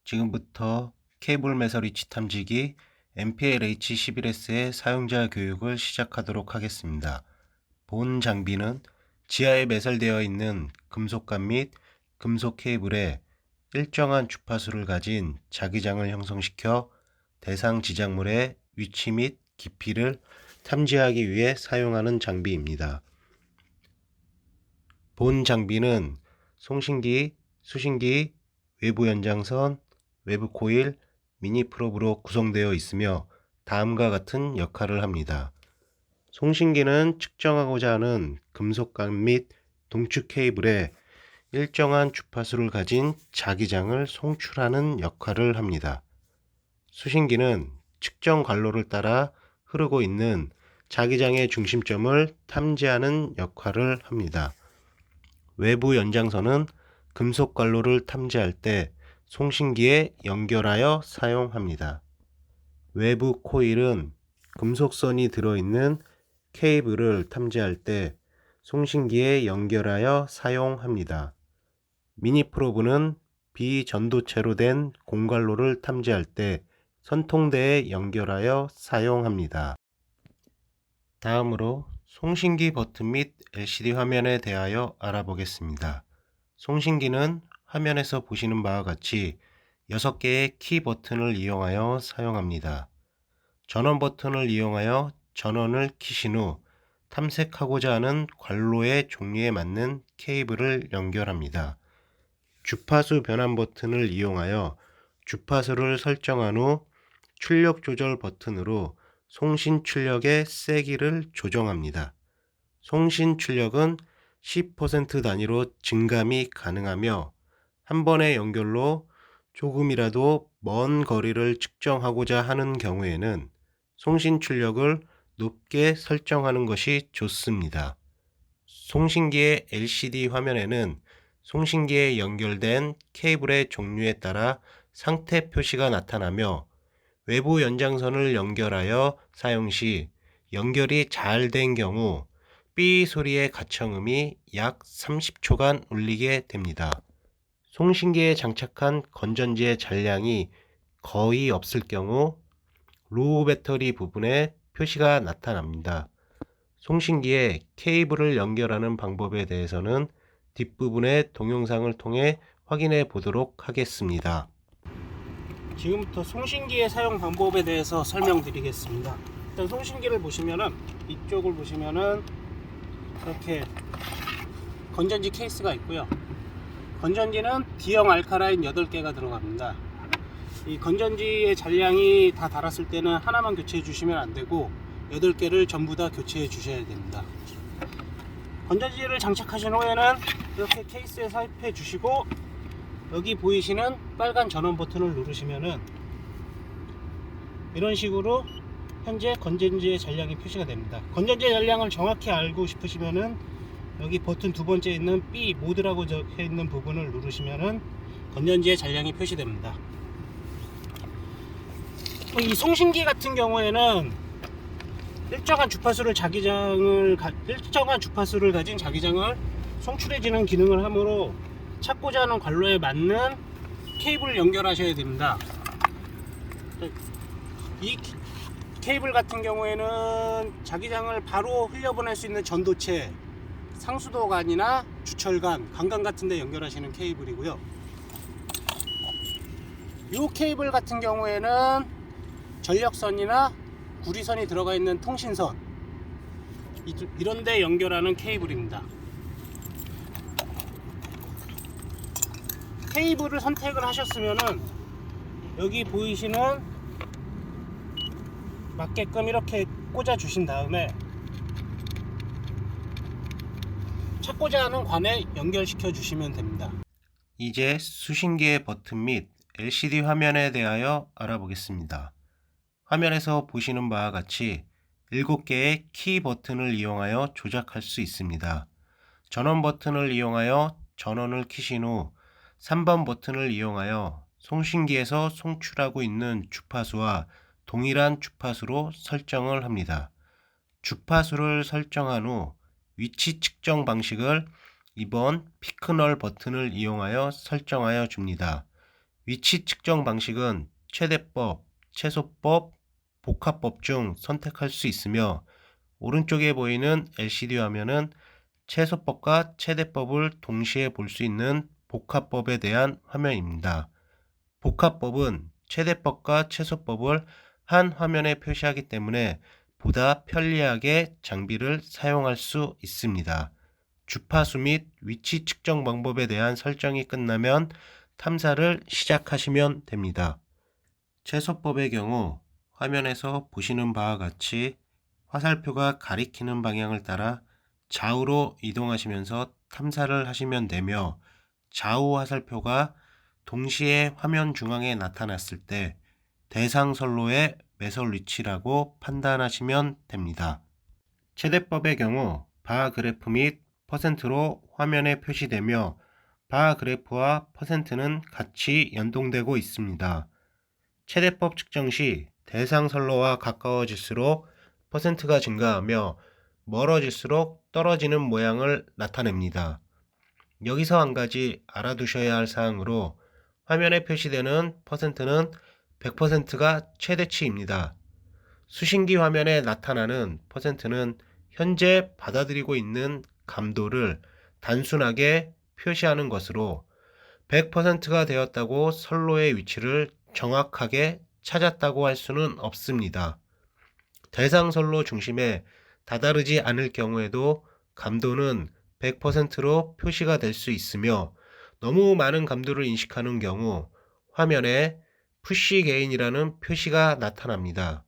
지금부터 케이블 매설위치 탐지기 MPLH11S의 사용자 교육을 시작하도록 하겠습니다. 본 장비는 지하에 매설되어 있는 금속관 및 금속 케이블에 일정한 주파수를 가진 자기장을 형성시켜 대상 지작물의 위치 및 깊이를 탐지하기 위해 사용하는 장비입니다. 본 장비는 송신기, 수신기, 외부 연장선, 외부 코일, 미니 프로브로 구성되어 있으며 다음과 같은 역할을 합니다. 송신기는 측정하고자 하는 금속관 및 동축 케이블에 일정한 주파수를 가진 자기장을 송출하는 역할을 합니다. 수신기는 측정 관로를 따라 흐르고 있는 자기장의 중심점을 탐지하는 역할을 합니다. 외부 연장선은 금속 관로를 탐지할 때 송신기에 연결하여 사용합니다. 외부 코일은 금속선이 들어있는 케이블을 탐지할 때 송신기에 연결하여 사용합니다. 미니 프로브는 비전도체로 된 공관로를 탐지할 때 선통대에 연결하여 사용합니다. 다음으로 송신기 버튼 및 LCD 화면에 대하여 알아보겠습니다. 송신기는 화면에서 보시는 바와 같이 6개의 키 버튼을 이용하여 사용합니다. 전원 버튼을 이용하여 전원을 키신 후 탐색하고자 하는 관로의 종류에 맞는 케이블을 연결합니다. 주파수 변환 버튼을 이용하여 주파수를 설정한 후 출력 조절 버튼으로 송신 출력의 세기를 조정합니다. 송신 출력은 10% 단위로 증감이 가능하며 한 번의 연결로 조금이라도 먼 거리를 측정하고자 하는 경우에는 송신 출력을 높게 설정하는 것이 좋습니다. 송신기의 LCD 화면에는 송신기에 연결된 케이블의 종류에 따라 상태 표시가 나타나며 외부 연장선을 연결하여 사용 시 연결이 잘 된 경우 삐 소리의 가청음이 약 30초간 울리게 됩니다. 송신기에 장착한 건전지의 잔량이 거의 없을 경우 로우 배터리 부분에 표시가 나타납니다. 송신기에 케이블을 연결하는 방법에 대해서는 뒷부분의 동영상을 통해 확인해 보도록 하겠습니다. 지금부터 송신기의 사용 방법에 대해서 설명드리겠습니다. 일단 송신기를 보시면은 이쪽을 보시면은 이렇게 건전지 케이스가 있고요. 건전지는 D형 알카라인 8개가 들어갑니다. 이 건전지의 잔량이 다 닳았을 때는 하나만 교체해 주시면 안 되고 8개를 전부 다 교체해 주셔야 됩니다. 건전지를 장착하신 후에는 이렇게 케이스에 삽입해 주시고 여기 보이시는 빨간 전원 버튼을 누르시면은 이런 식으로 현재 건전지의 잔량이 표시가 됩니다. 건전지의 잔량을 정확히 알고 싶으시면은 여기 버튼 두 번째 있는 B 모드라고 적혀 있는 부분을 누르시면은 건전지의 잔량이 표시됩니다. 이 송신기 같은 경우에는 일정한 주파수를 가진 자기장을 송출해지는 기능을 하므로 찾고자 하는 관로에 맞는 케이블을 연결하셔야 됩니다. 이 케이블 같은 경우에는 자기장을 바로 흘려보낼 수 있는 전도체, 상수도관이나 주철관, 관관 같은 데 연결하시는 케이블이고요. 이 케이블 같은 경우에는 전력선이나 구리선이 들어가 있는 통신선, 이런 데 연결하는 케이블입니다. 케이블을 선택을 하셨으면은 여기 보이시는 맞게끔 이렇게 꽂아 주신 다음에 찾고자 하는 관에 연결시켜 주시면 됩니다. 이제 수신기의 버튼 및 LCD 화면에 대하여 알아보겠습니다. 화면에서 보시는 바와 같이 7개의 키 버튼을 이용하여 조작할 수 있습니다. 전원 버튼을 이용하여 전원을 키신 후 3번 버튼을 이용하여 송신기에서 송출하고 있는 주파수와 동일한 주파수로 설정을 합니다. 주파수를 설정한 후 위치 측정 방식을 2번 피크널 버튼을 이용하여 설정하여 줍니다. 위치 측정 방식은 최대법, 최소법, 복합법 중 선택할 수 있으며 오른쪽에 보이는 LCD 화면은 최소법과 최대법을 동시에 볼 수 있는 복합법에 대한 화면입니다. 복합법은 최대법과 최소법을 한 화면에 표시하기 때문에 보다 편리하게 장비를 사용할 수 있습니다. 주파수 및 위치 측정 방법에 대한 설정이 끝나면 탐사를 시작하시면 됩니다. 최소법의 경우 화면에서 보시는 바와 같이 화살표가 가리키는 방향을 따라 좌우로 이동하시면서 탐사를 하시면 되며 좌우 화살표가 동시에 화면 중앙에 나타났을 때 대상 선로의 매설 위치라고 판단하시면 됩니다. 최대법의 경우 바 그래프 및 퍼센트로 화면에 표시되며 바 그래프와 퍼센트는 같이 연동되고 있습니다. 최대법 측정 시 대상 선로와 가까워질수록 퍼센트가 증가하며 멀어질수록 떨어지는 모양을 나타냅니다. 여기서 한 가지 알아두셔야 할 사항으로 화면에 표시되는 퍼센트는 100%가 최대치입니다. 수신기 화면에 나타나는 퍼센트는 현재 받아들이고 있는 감도를 단순하게 표시하는 것으로 100%가 되었다고 선로의 위치를 정확하게 찾았다고 할 수는 없습니다. 대상 선로 중심에 다다르지 않을 경우에도 감도는 100%로 표시가 될 수 있으며 너무 많은 감도를 인식하는 경우 화면에 푸시 게인이라는 표시가 나타납니다.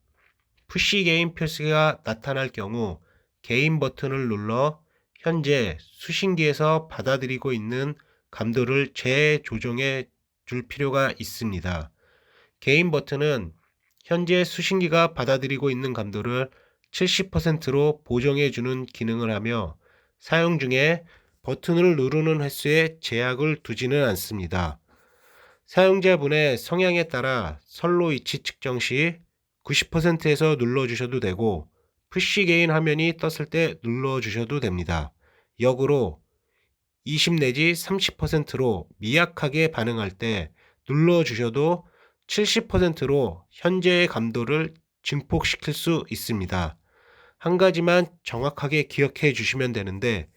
푸시 게인 표시가 나타날 경우 게인 버튼을 눌러 현재 수신기에서 받아들이고 있는 감도를 재조정해 줄 필요가 있습니다. 게인 버튼은 현재 수신기가 받아들이고 있는 감도를 70%로 보정해 주는 기능을 하며 사용 중에 버튼을 누르는 횟수에 제약을 두지는 않습니다. 사용자분의 성향에 따라 선로 위치 측정 시 90%에서 눌러주셔도 되고 푸시 게인 화면이 떴을 때 눌러주셔도 됩니다. 역으로 20 내지 30%로 미약하게 반응할 때 눌러주셔도 70%로 현재의 감도를 증폭시킬 수 있습니다. 한 가지만 정확하게 기억해 주시면 되는데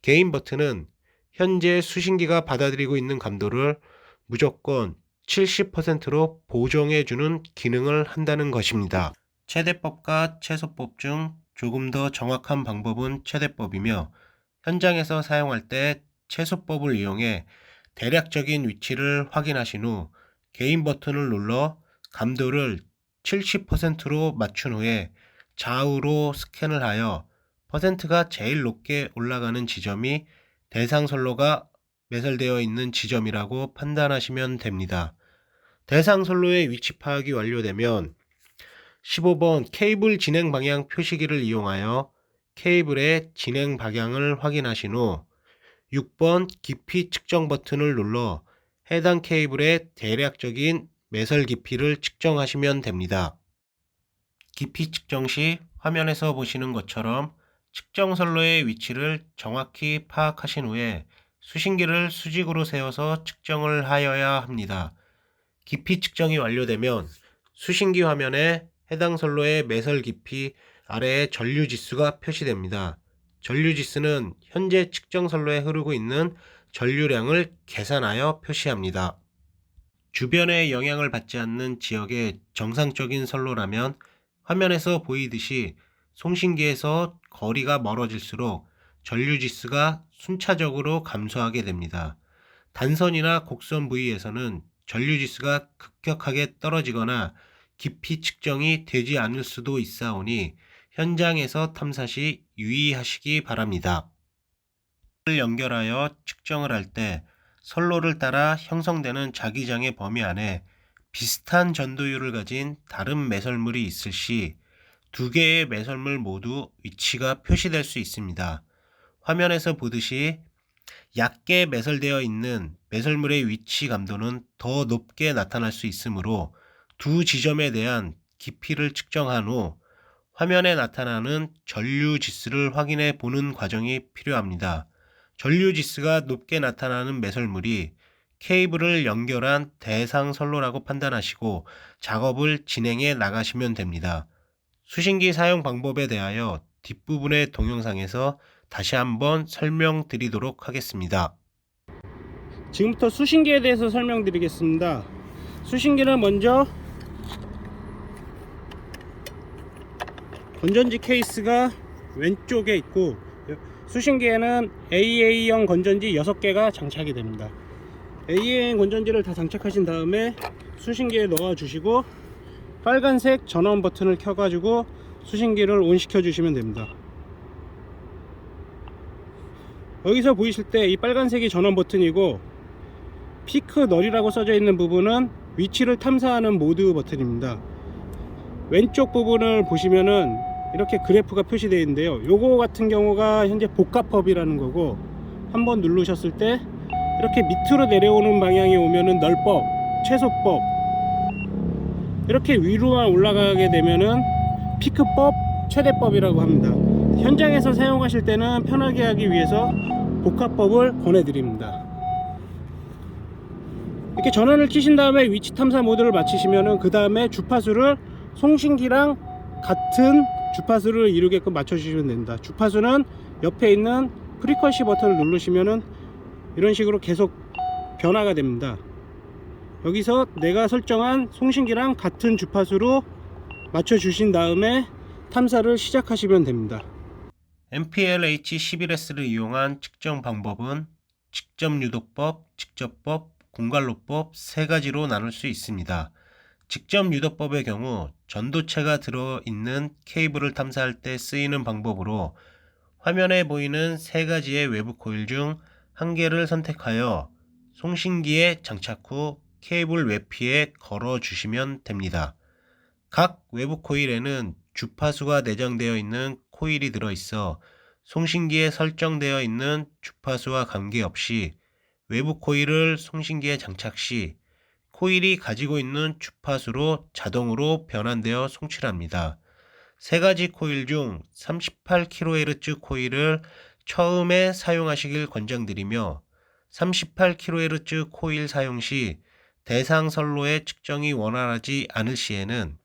게인 버튼은 현재 수신기가 받아들이고 있는 감도를 무조건 70%로 보정해 주는 기능을 한다는 것입니다. 최대법과 최소법 중 조금 더 정확한 방법은 최대법이며 현장에서 사용할 때 최소법을 이용해 대략적인 위치를 확인하신 후 게인 버튼을 눌러 감도를 70%로 맞춘 후에 좌우로 스캔을 하여 퍼센트가 제일 높게 올라가는 지점이 대상 선로가 매설되어 있는 지점이라고 판단하시면 됩니다. 대상 선로의 위치 파악이 완료되면 15번 케이블 진행 방향 표시기를 이용하여 케이블의 진행 방향을 확인하신 후 6번 깊이 측정 버튼을 눌러 해당 케이블의 대략적인 매설 깊이를 측정하시면 됩니다. 깊이 측정 시 화면에서 보시는 것처럼 측정 선로의 위치를 정확히 파악하신 후에 수신기를 수직으로 세워서 측정을 하여야 합니다. 깊이 측정이 완료되면 수신기 화면에 해당 선로의 매설 깊이 아래에 전류 지수가 표시됩니다. 전류 지수는 현재 측정 선로에 흐르고 있는 전류량을 계산하여 표시합니다. 주변에 영향을 받지 않는 지역의 정상적인 선로라면 화면에서 보이듯이 송신기에서 거리가 멀어질수록 전류 지수가 순차적으로 감소하게 됩니다. 단선이나 곡선 부위에서는 전류 지수가 급격하게 떨어지거나 깊이 측정이 되지 않을 수도 있사오니 현장에서 탐사 시 유의하시기 바랍니다. 를 연결하여 측정을 할 때 선로를 따라 형성되는 자기장의 범위 안에 비슷한 전도율을 가진 다른 매설물이 있을 시 두 개의 매설물 모두 위치가 표시될 수 있습니다. 화면에서 보듯이 얕게 매설되어 있는 매설물의 위치 감도는 더 높게 나타날 수 있으므로 두 지점에 대한 깊이를 측정한 후 화면에 나타나는 전류 지수를 확인해 보는 과정이 필요합니다. 전류 지수가 높게 나타나는 매설물이 케이블을 연결한 대상 선로라고 판단하시고 작업을 진행해 나가시면 됩니다. 수신기 사용 방법에 대하여 뒷부분의 동영상에서 다시 한번 설명드리도록 하겠습니다. 지금부터 수신기에 대해서 설명드리겠습니다. 수신기는 먼저 건전지 케이스가 왼쪽에 있고, 수신기에는 AA형 건전지 6개가 장착이 됩니다. AA 건전지를 다 장착하신 다음에 수신기에 넣어 주시고 빨간색 전원 버튼을 켜 가지고 수신기를 온 시켜 주시면 됩니다. 여기서 보이실 때 이 빨간색이 전원 버튼이고, 피크 널이라고 써져 있는 부분은 위치를 탐사하는 모드 버튼입니다. 왼쪽 부분을 보시면은 이렇게 그래프가 표시되어 있는데요, 요거 같은 경우가 현재 복합법이라는 거고, 한번 누르셨을 때 이렇게 밑으로 내려오는 방향이 오면은 널법, 최소법, 이렇게 위로만 올라가게 되면은 피크법, 최대법이라고 합니다. 현장에서 사용하실 때는 편하게 하기 위해서 복합법을 권해드립니다. 이렇게 전원을 켜신 다음에 위치 탐사 모드를 마치시면은 그 다음에 주파수를 송신기랑 같은 주파수를 이루게끔 맞춰주시면 됩니다. 주파수는 옆에 있는 프리퀀시 버튼을 누르시면은 이런 식으로 계속 변화가 됩니다. 여기서 내가 설정한 송신기랑 같은 주파수로 맞춰주신 다음에 탐사를 시작하시면 됩니다. MPLH11S를 이용한 측정 방법은 직접 유도법, 직접법, 공갈로법 세 가지로 나눌 수 있습니다. 직접 유도법의 경우 전도체가 들어있는 케이블을 탐사할 때 쓰이는 방법으로 화면에 보이는 세 가지의 외부 코일 중 한 개를 선택하여 송신기에 장착 후 케이블 외피에 걸어 주시면 됩니다. 각 외부 코일에는 주파수가 내장되어 있는 코일이 들어있어 송신기에 설정되어 있는 주파수와 관계없이 외부 코일을 송신기에 장착 시 코일이 가지고 있는 주파수로 자동으로 변환되어 송출합니다. 세 가지 코일 중 38kHz 코일을 처음에 사용하시길 권장드리며, 38kHz 코일 사용 시 대상 선로의 측정이 원활하지 않을 시에는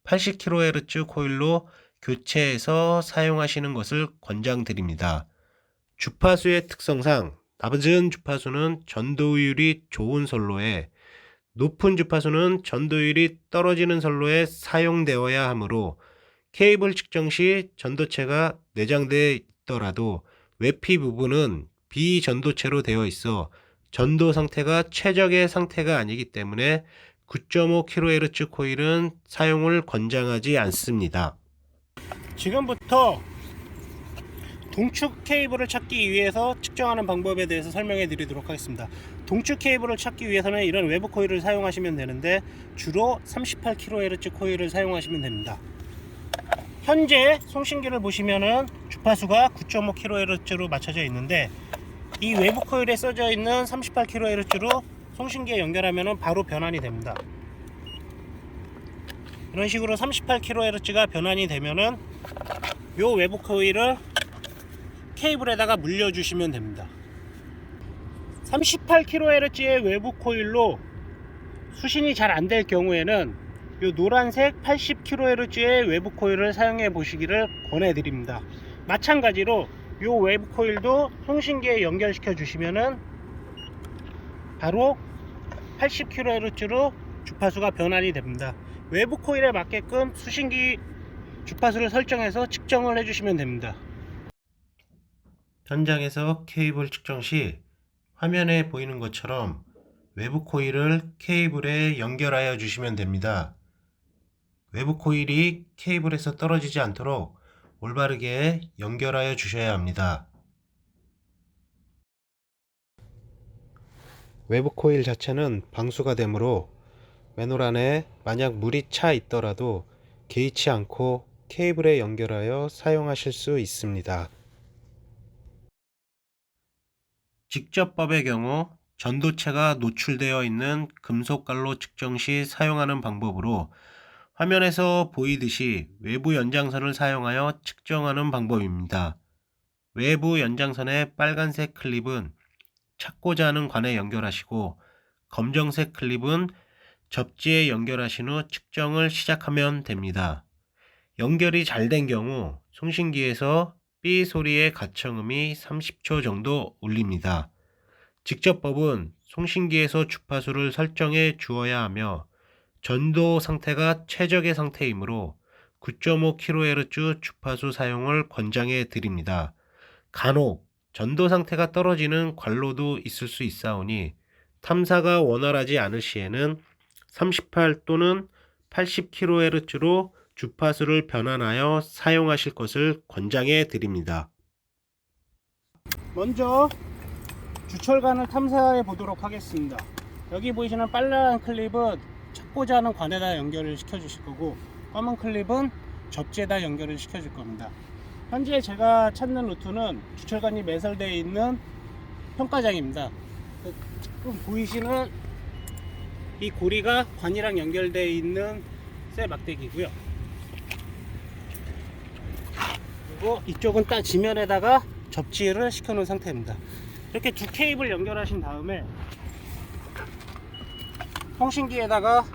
80kHz 코일로 교체해서 사용하시는 것을 권장드립니다. 주파수의 특성상 낮은 주파수는 전도율이 좋은 선로에, 높은 주파수는 전도율이 떨어지는 선로에 사용되어야 하므로 케이블 측정 시 전도체가 내장되어 있더라도 외피 부분은 비전도체로 되어 있어 전도 상태가 최적의 상태가 아니기 때문에 9.5kHz 코일은 사용을 권장하지 않습니다. 지금부터 동축 케이블을 찾기 위해서 측정하는 방법에 대해서 설명해 드리도록 하겠습니다. 동축 케이블을 찾기 위해서는 이런 외부 코일을 사용하시면 되는데, 주로 38kHz 코일을 사용하시면 됩니다. 현재 송신기를 보시면은 주파수가 9.5kHz로 맞춰져 있는데, 이 외부 코일에 써져 있는 38kHz로 송신기에 연결하면은 바로 변환이 됩니다. 이런 식으로 38kHz가 변환이 되면은 요 외부 코일을 케이블에다가 물려주시면 됩니다. 38kHz의 외부 코일로 수신이 잘 안 될 경우에는 이 노란색 80kHz의 외부 코일을 사용해 보시기를 권해드립니다. 마찬가지로 이 외부 코일도 송신기에 연결시켜 주시면은 바로 80kHz로 주파수가 변환이 됩니다. 외부 코일에 맞게끔 수신기 주파수를 설정해서 측정을 해주시면 됩니다. 현장에서 케이블 측정 시 화면에 보이는 것처럼 외부 코일을 케이블에 연결하여 주시면 됩니다. 외부 코일이 케이블에서 떨어지지 않도록 올바르게 연결하여 주셔야 합니다. 외부 코일 자체는 방수가 되므로 맨홀 안에 만약 물이 차 있더라도 개의치 않고 케이블에 연결하여 사용하실 수 있습니다. 직접법의 경우 전도체가 노출되어 있는 금속관로 측정 시 사용하는 방법으로 화면에서 보이듯이 외부 연장선을 사용하여 측정하는 방법입니다. 외부 연장선의 빨간색 클립은 찾고자 하는 관에 연결하시고 검정색 클립은 접지에 연결하신 후 측정을 시작하면 됩니다. 연결이 잘 된 경우 송신기에서 삐 소리의 가청음이 30초 정도 울립니다. 직접법은 송신기에서 주파수를 설정해 주어야 하며 전도 상태가 최적의 상태이므로 9.5kHz 주파수 사용을 권장해 드립니다. 간혹 전도 상태가 떨어지는 관로도 있을 수 있사오니 탐사가 원활하지 않을 시에는 38 또는 80kHz로 주파수를 변환하여 사용하실 것을 권장해 드립니다. 먼저 주철관을 탐사해 보도록 하겠습니다. 여기 보이시는 빨간 클립은 찾고자 하는 관에다 연결을 시켜 주실 거고, 검은 클립은 접지에다 연결을 시켜 줄 겁니다. 현재 제가 찾는 루트는 주철관이 매설되어 있는 평가장입니다. 지금 보이시는 이 고리가 관이랑 연결되어 있는 쇠 막대기고요. 그리고 이쪽은 딱 지면에다가 접지를 시켜 놓은 상태입니다. 이렇게 두 케이블 연결하신 다음에 통신기에다가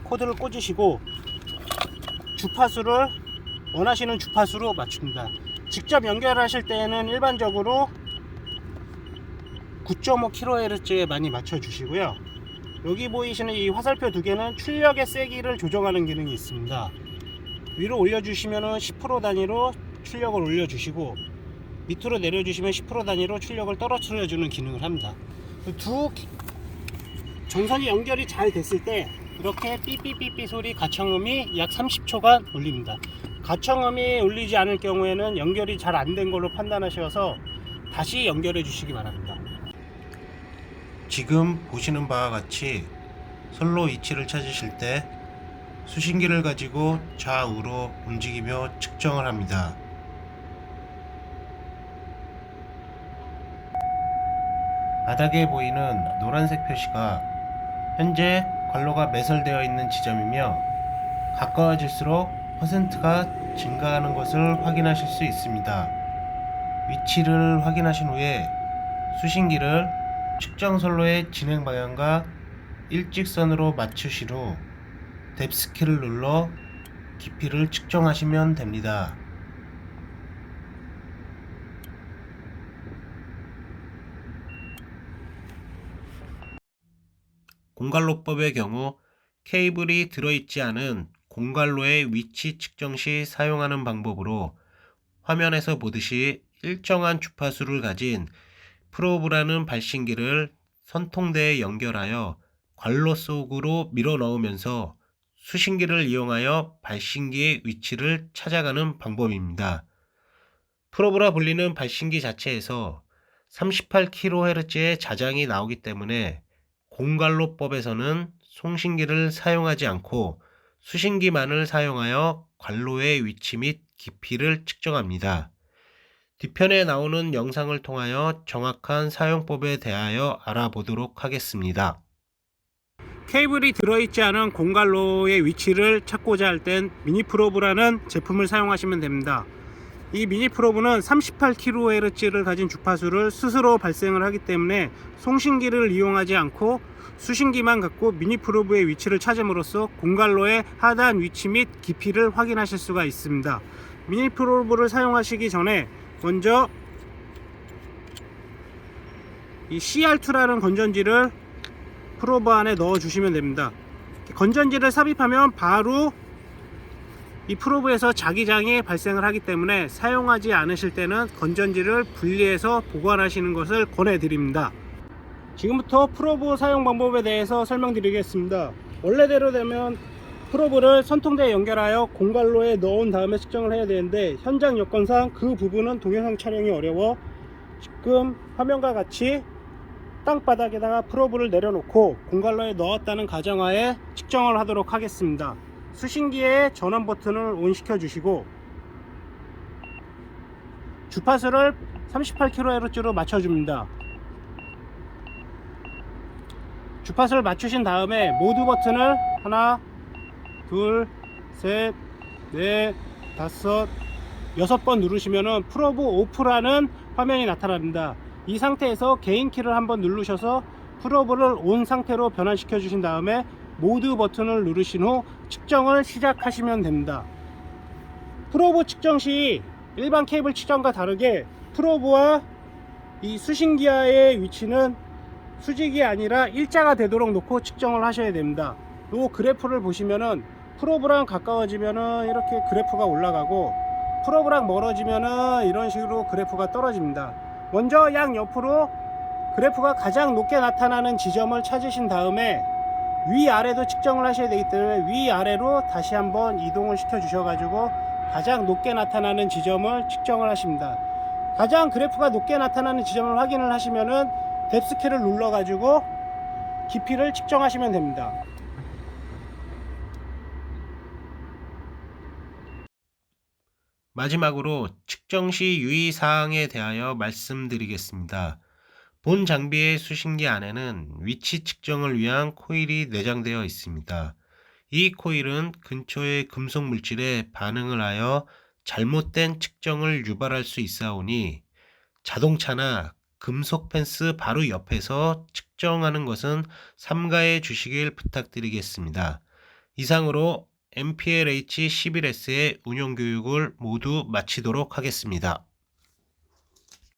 코드를 꽂으시고 주파수를 원하시는 주파수로 맞춥니다. 직접 연결하실 때는 일반적으로 9.5kHz에 많이 맞춰 주시고요. 여기 보이시는 이 화살표 두 개는 출력의 세기를 조정하는 기능이 있습니다. 위로 올려주시면 10% 단위로 출력을 올려주시고, 밑으로 내려주시면 10% 단위로 출력을 떨어뜨려주는 기능을 합니다. 두 전선이 연결이 잘 됐을 때 이렇게 삐삐삐삐 소리 가청음이 약 30초간 울립니다. 가청음이 울리지 않을 경우에는 연결이 잘 안 된 걸로 판단하셔서 다시 연결해 주시기 바랍니다. 지금 보시는 바와 같이 선로 위치를 찾으실 때 수신기를 가지고 좌우로 움직이며 측정을 합니다. 바닥에 보이는 노란색 표시가 현재 관로가 매설되어 있는 지점이며, 가까워질수록 퍼센트가 증가하는 것을 확인하실 수 있습니다. 위치를 확인하신 후에 수신기를 측정 선로의 진행 방향과 일직선으로 맞추신 후 뎁스키를 눌러 깊이를 측정하시면 됩니다. 공갈로법의 경우 케이블이 들어있지 않은 공갈로의 위치 측정 시 사용하는 방법으로 화면에서 보듯이 일정한 주파수를 가진 프로브라는 발신기를 선통대에 연결하여 관로 속으로 밀어 넣으면서 수신기를 이용하여 발신기의 위치를 찾아가는 방법입니다. 프로브라 불리는 발신기 자체에서 38kHz의 자장이 나오기 때문에 공관로법에서는 송신기를 사용하지 않고 수신기만을 사용하여 관로의 위치 및 깊이를 측정합니다. 뒤편에 나오는 영상을 통하여 정확한 사용법에 대하여 알아보도록 하겠습니다. 케이블이 들어있지 않은 공갈로의 위치를 찾고자 할 땐 미니 프로브라는 제품을 사용하시면 됩니다. 이 미니 프로브는 38kHz를 가진 주파수를 스스로 발생을 하기 때문에 송신기를 이용하지 않고 수신기만 갖고 미니 프로브의 위치를 찾음으로써 공갈로의 하단 위치 및 깊이를 확인하실 수가 있습니다. 미니 프로브를 사용하시기 전에 먼저 이 CR2라는 건전지를 프로브 안에 넣어 주시면 됩니다. 건전지를 삽입하면 바로 이 프로브에서 자기장이 발생을 하기 때문에 사용하지 않으실 때는 건전지를 분리해서 보관하시는 것을 권해드립니다. 지금부터 프로브 사용 방법에 대해서 설명드리겠습니다. 원래대로 되면 프로브를 선통대에 연결하여 공갈로에 넣은 다음에 측정을 해야 되는데, 현장 여건상 그 부분은 동영상 촬영이 어려워 지금 화면과 같이 땅바닥에다가 프로브를 내려놓고 공갈로에 넣었다는 가정하에 측정을 하도록 하겠습니다. 수신기의 전원 버튼을 ON 시켜 주시고 주파수를 38kHz로 맞춰줍니다. 주파수를 맞추신 다음에 모드 버튼을 하나, 둘, 셋, 넷, 다섯, 6번 누르시면 프로브 오프라는 화면이 나타납니다. 이 상태에서 개인키를 한번 누르셔서 프로브를 온 상태로 변환시켜 주신 다음에 모드 버튼을 누르신 후 측정을 시작하시면 됩니다. 프로브 측정 시 일반 케이블 측정과 다르게 프로브와 이 수신기와의 위치는 수직이 아니라 일자가 되도록 놓고 측정을 하셔야 됩니다. 이 그래프를 보시면은 프로브랑 가까워지면은 이렇게 그래프가 올라가고 프로브랑 멀어지면은 이런 식으로 그래프가 떨어집니다. 먼저 양옆으로 그래프가 가장 높게 나타나는 지점을 찾으신 다음에 위아래도 측정을 하셔야 되기 때문에 위아래로 다시 한번 이동을 시켜 주셔 가지고 가장 높게 나타나는 지점을 측정을 하십니다. 가장 그래프가 높게 나타나는 지점을 확인을 하시면은 뎁스키를 눌러 가지고 깊이를 측정하시면 됩니다. 마지막으로 측정 시 유의사항에 대하여 말씀드리겠습니다. 본 장비의 수신기 안에는 위치 측정을 위한 코일이 내장되어 있습니다. 이 코일은 근처의 금속 물질에 반응을 하여 잘못된 측정을 유발할 수 있사오니 자동차나 금속 펜스 바로 옆에서 측정하는 것은 삼가해 주시길 부탁드리겠습니다. 이상으로 MPLH11S의 운용 교육을 모두 마치도록 하겠습니다.